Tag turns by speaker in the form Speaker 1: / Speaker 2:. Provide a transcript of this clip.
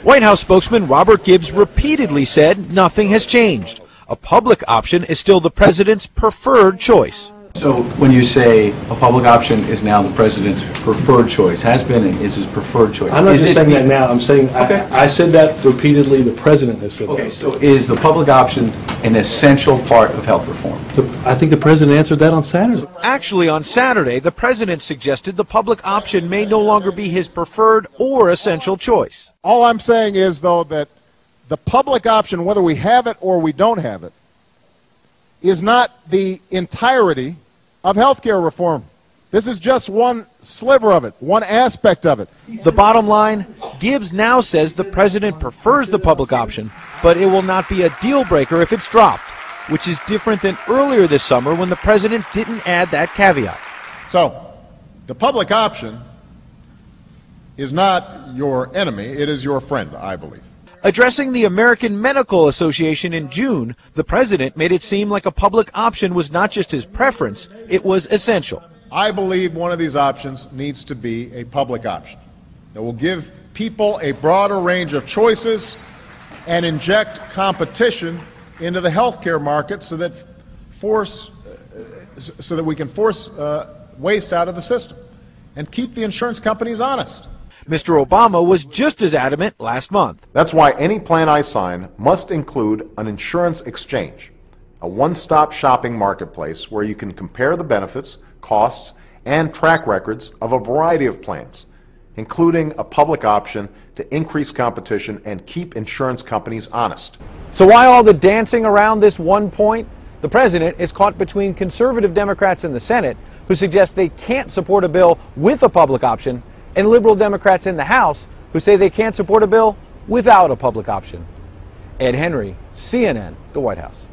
Speaker 1: White House spokesman Robert Gibbs repeatedly said nothing has changed. A public option is still the president's preferred choice.
Speaker 2: So when you say a public option is now the president's preferred choice, has been and is his preferred choice.
Speaker 3: I'm not just saying that now. I'm saying
Speaker 2: Okay.
Speaker 3: I said that repeatedly. The president has said
Speaker 2: Okay,
Speaker 3: that.
Speaker 2: so is the public option an essential part of health reform?
Speaker 3: I think the president answered that on Saturday.
Speaker 1: Actually, on Saturday, the president suggested the public option may no longer be his preferred or essential choice.
Speaker 4: All I'm saying is, though, that the public option, whether we have it or we don't have it, is not the entirety of health care reform. This is just one sliver of it, one aspect of it.
Speaker 1: The bottom line, Gibbs now says the president prefers the public option, but it will not be a deal breaker if it's dropped, which is different than earlier this summer when the president didn't add that caveat.
Speaker 4: So, the public option is not your enemy, it is your friend, I believe.
Speaker 1: Addressing the American Medical Association in June, the president made it seem like a public option was not just his preference, it was essential.
Speaker 4: I believe one of these options needs to be a public option that will give people a broader range of choices and inject competition into the healthcare market so that we can force waste out of the system and keep the insurance companies honest.
Speaker 1: Mr. Obama was just as adamant last month.
Speaker 5: That's why any plan I sign must include an insurance exchange, a one-stop shopping marketplace where you can compare the benefits, costs, and track records of a variety of plans, including a public option to increase competition and keep insurance companies honest.
Speaker 6: So why all the dancing around this one point? The president is caught between conservative Democrats in the Senate who suggest they can't support a bill with a public option and liberal Democrats in the House who say they can't support a bill without a public option. Ed Henry, CNN, the White House.